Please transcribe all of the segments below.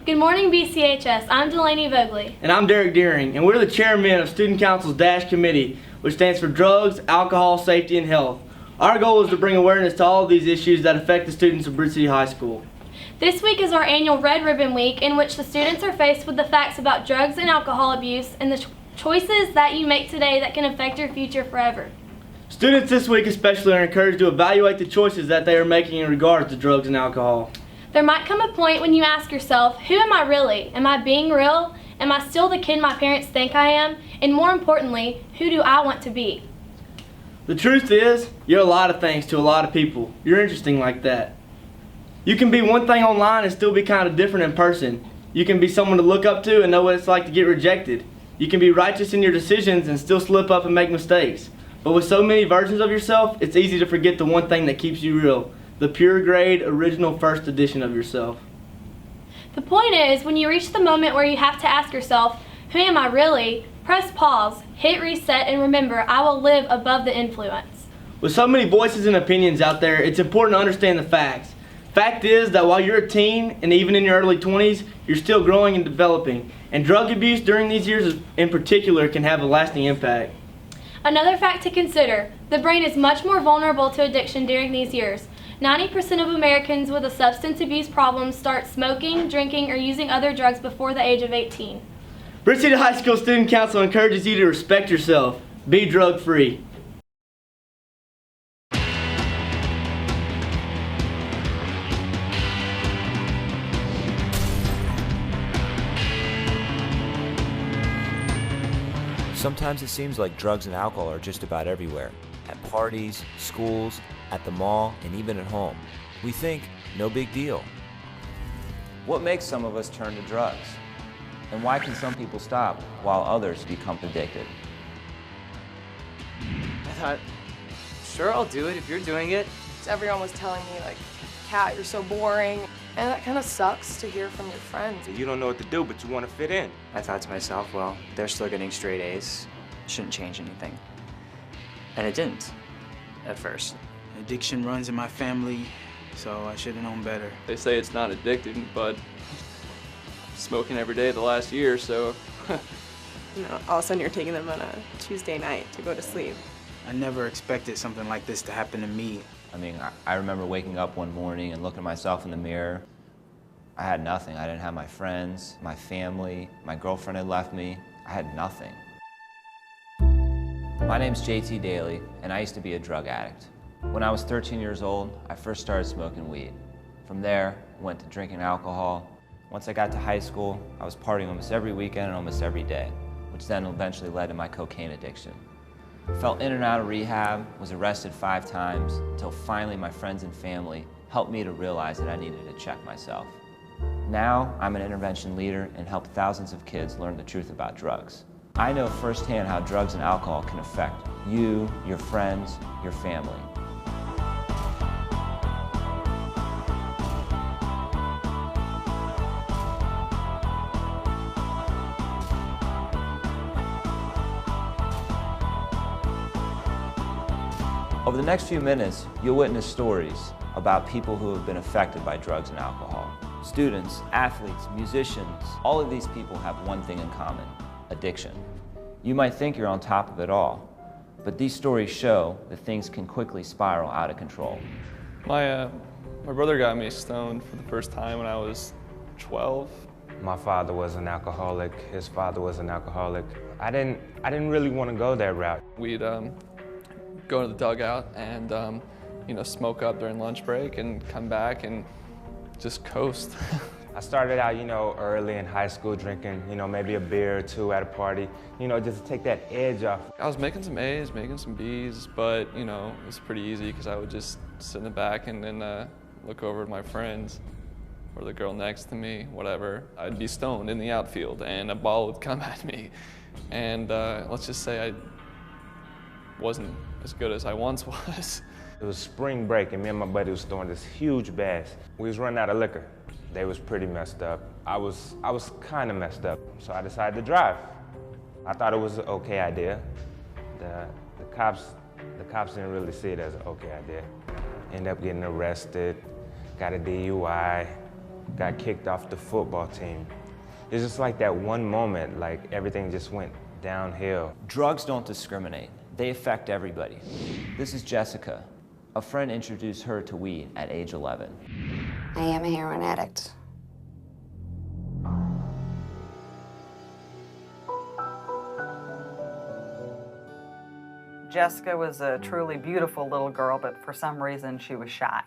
Good morning, BCHS. I'm Delaney. And I'm Derick, and we're the chairman of Student Council's DASH Committee, which stands for Drugs, Alcohol, Safety, and Health. Our goal is to bring awareness to all of these issues that affect the students of Bridge City High School. This week is our annual Red Ribbon Week, in which the students are faced with the facts about drugs and alcohol abuse and the choices that you make today that can affect your future forever. Students this week especially are encouraged to evaluate the choices that they are making in regards to drugs and alcohol. There might come a point when you ask yourself, who am I really? Am I being real? Am I still the kid my parents think I am? And more importantly, who do I want to be? The truth is, you're a lot of things to a lot of people. You're interesting like that. You can be one thing online and still be kind of different in person. You can be someone to look up to and know what it's like to get rejected. You can be righteous in your decisions and still slip up and make mistakes. But with so many versions of yourself, it's easy to forget the one thing that keeps you real. The pure grade, original first edition of yourself. The point is, when you reach the moment where you have to ask yourself, who am I really? Press pause, hit reset, and remember, I will live above the influence. With so many voices and opinions out there, it's important to understand the facts. Fact is that while you're a teen, and even in your early 20s, you're still growing and developing. And drug abuse during these years in particular can have a lasting impact. Another fact to consider, the brain is much more vulnerable to addiction during these years. 90% of Americans with a substance abuse problem start smoking, drinking, or using other drugs before the age of 18. Bridge City High School Student Council encourages you to respect yourself. Be drug-free. Sometimes it seems like drugs and alcohol are just about everywhere. At parties, schools, at the mall, and even at home. We think, no big deal. What makes some of us turn to drugs? And why can some people stop while others become addicted? I thought, sure, I'll do it if you're doing it. Everyone was telling me, like, Kat, you're so boring. And that kind of sucks to hear from your friends. You don't know what to do, but you want to fit in. I thought to myself, well, they're still getting straight A's. Shouldn't change anything. And it didn't, at first. Addiction runs in my family, so I should have known better. They say it's not addicting, but smoking every day the last year, so. You know, all of a sudden you're taking them on a Tuesday night to go to sleep. I never expected something like this to happen to me. I mean, I remember waking up one morning and looking at myself in the mirror. I had nothing. I didn't have my friends, my family, my girlfriend had left me. I had nothing. My name's JT Daly, and I used to be a drug addict. When I was 13 years old, I first started smoking weed. From there, went to drinking alcohol. Once I got to high school, I was partying almost every weekend and almost every day, which then eventually led to my cocaine addiction. Fell in and out of rehab, was arrested 5 times, until finally my friends and family helped me to realize that I needed to check myself. Now, I'm an intervention leader and help thousands of kids learn the truth about drugs. I know firsthand how drugs and alcohol can affect you, your friends, your family. Over the next few minutes, you'll witness stories about people who have been affected by drugs and alcohol. Students, athletes, musicians, all of these people have one thing in common: addiction. You might think you're on top of it all, but these stories show that things can quickly spiral out of control. My brother got me stoned for the first time when I was 12. My father was an alcoholic. His father was an alcoholic. I didn't really want to go that route. We'd go to the dugout and smoke up during lunch break and come back and just coast. I started out, early in high school drinking, maybe a beer or two at a party, just to take that edge off. I was making some A's, making some B's, but it was pretty easy because I would just sit in the back and then look over at my friends or the girl next to me, whatever. I'd be stoned in the outfield and a ball would come at me. And let's just say I wasn't as good as I once was. It was spring break and me and my buddy was throwing this huge bass. We was running out of liquor. They was pretty messed up. I was kind of messed up, so I decided to drive. I thought it was an okay idea. The cops didn't really see it as an okay idea. Ended up getting arrested, got a DUI, got kicked off the football team. It's just like that one moment, like everything just went downhill. Drugs don't discriminate. They affect everybody. This is Jessica. A friend introduced her to weed at age 11. I am a heroin addict. Jessica was a truly beautiful little girl, but for some reason she was shy.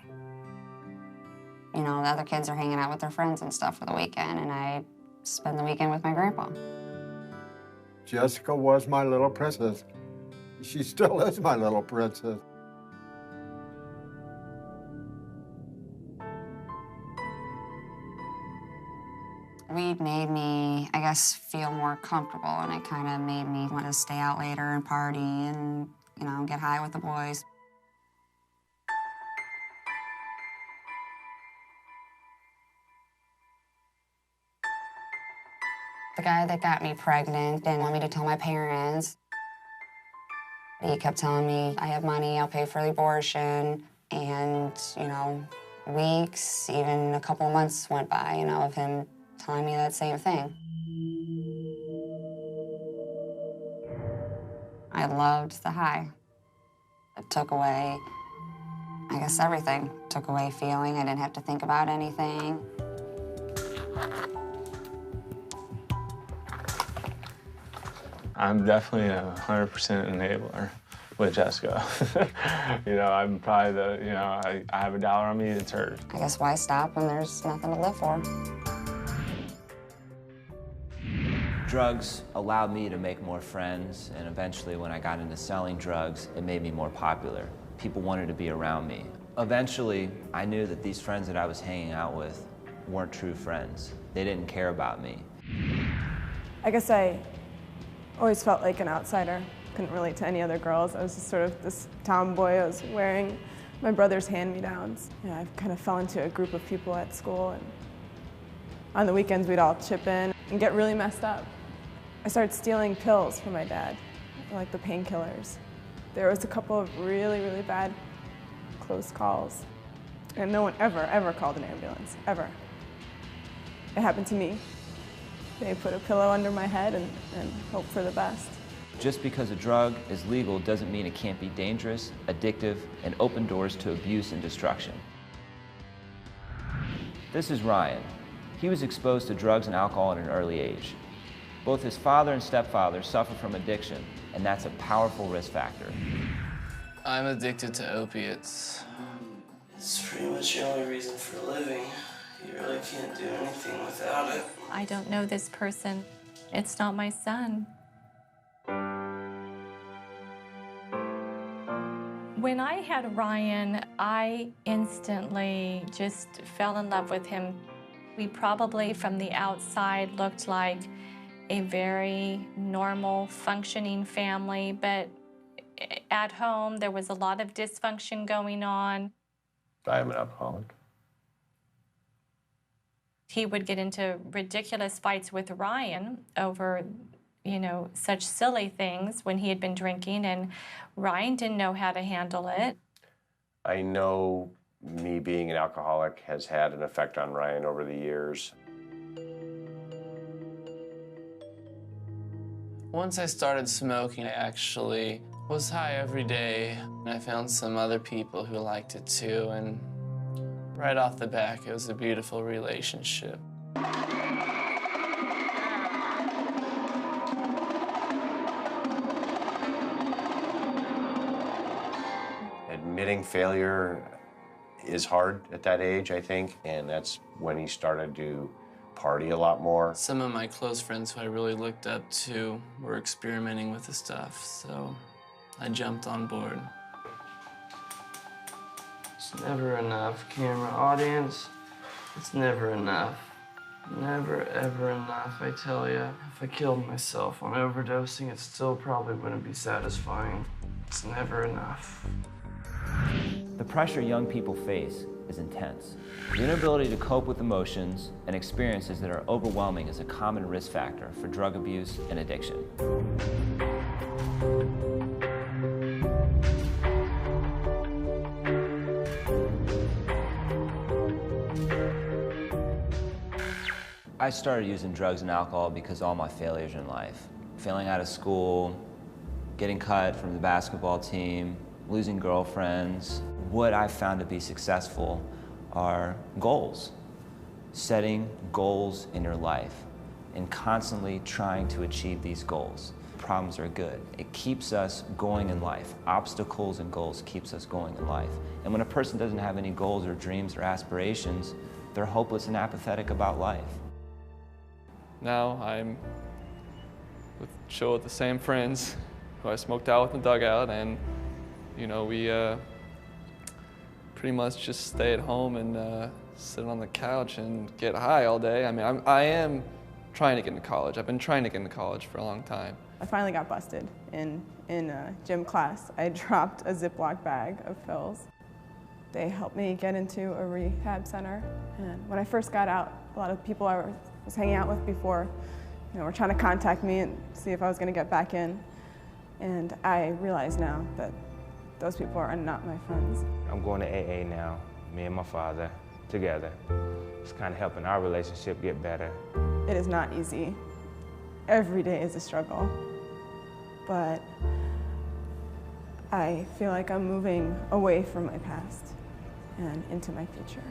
You know, the other kids are hanging out with their friends and stuff for the weekend, and I spend the weekend with my grandpa. Jessica was my little princess. She still is my little princess. Weed made me, I guess, feel more comfortable, and it kind of made me want to stay out later and party and, you know, get high with the boys. The guy that got me pregnant didn't want me to tell my parents. He kept telling me, I have money, I'll pay for the abortion. And, you know, weeks, even a couple of months went by, you know, of him telling me that same thing. I loved the high. It took away, I guess, everything. Took away feeling. I didn't have to think about anything. I'm definitely a 100% enabler with Jessica. You know, I'm probably the, you know, I have $1 on me, it's hers. I guess why stop when there's nothing to live for? Drugs allowed me to make more friends, and eventually when I got into selling drugs, it made me more popular. People wanted to be around me. Eventually, I knew that these friends that I was hanging out with weren't true friends. They didn't care about me. I guess I always felt like an outsider. Couldn't relate to any other girls. I was just sort of this tomboy. I was wearing my brother's hand-me-downs. You know, I kind of fell into a group of people at school, and on the weekends we'd all chip in and get really messed up. I started stealing pills from my dad, like the painkillers. There was a couple of really, really bad close calls, and no one ever called an ambulance, ever. It happened to me. They put a pillow under my head and hope for the best. Just because a drug is legal doesn't mean it can't be dangerous, addictive, and open doors to abuse and destruction. This is Ryan. He was exposed to drugs and alcohol at an early age. Both his father and stepfather suffer from addiction, and that's a powerful risk factor. I'm addicted to opiates. It's pretty much the only reason for living. You really can't do anything without it. I don't know this person. It's not my son. When I had Ryan, I instantly just fell in love with him. We probably, from the outside, looked like a very normal, functioning family, but at home, there was a lot of dysfunction going on. I am an alcoholic. He would get into ridiculous fights with Ryan over, you know, such silly things when he had been drinking, and Ryan didn't know how to handle it. I know me being an alcoholic has had an effect on Ryan over the years. Once I started smoking, I actually was high every day. I found some other people who liked it too, and right off the bat, it was a beautiful relationship. Admitting failure is hard at that age, I think, and that's when he started to party a lot more. Some of my close friends who I really looked up to were experimenting with the stuff, so I jumped on board. It's never enough, camera audience. It's never enough. Never, ever enough, I tell you. If I killed myself on overdosing, it still probably wouldn't be satisfying. It's never enough. The pressure young people face is intense. The inability to cope with emotions and experiences that are overwhelming is a common risk factor for drug abuse and addiction. I started using drugs and alcohol because of all my failures in life. Failing out of school, getting cut from the basketball team, losing girlfriends. What I found to be successful are goals. Setting goals in your life and constantly trying to achieve these goals. Problems are good. It keeps us going in life. Obstacles and goals keeps us going in life. And when a person doesn't have any goals or dreams or aspirations, they're hopeless and apathetic about life. Now I'm chill with the same friends who I smoked out with in the dugout, and you know, we pretty much just stay at home and sit on the couch and get high all day. I mean, I am trying to get into college. I've been trying to get into college for a long time. I finally got busted in gym class. I dropped a Ziploc bag of pills. They helped me get into a rehab center. And when I first got out, a lot of people I was hanging out with before, were trying to contact me and see if I was going to get back in. And I realize now that those people are not my friends. I'm going to AA now, me and my father together. It's kind of helping our relationship get better. It is not easy. Every day is a struggle. But I feel like I'm moving away from my past and into my future.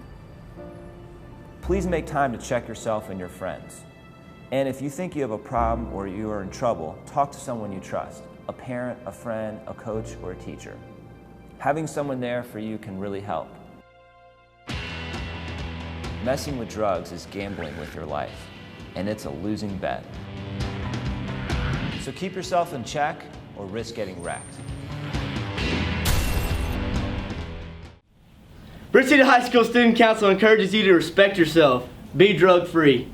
Please make time to check yourself and your friends. And if you think you have a problem or you are in trouble, talk to someone you trust. A parent, a friend, a coach, or a teacher. Having someone there for you can really help. Messing with drugs is gambling with your life, and it's a losing bet. So keep yourself in check or risk getting wrecked. Bridge City High School Student Council encourages you to respect yourself. Be drug-free.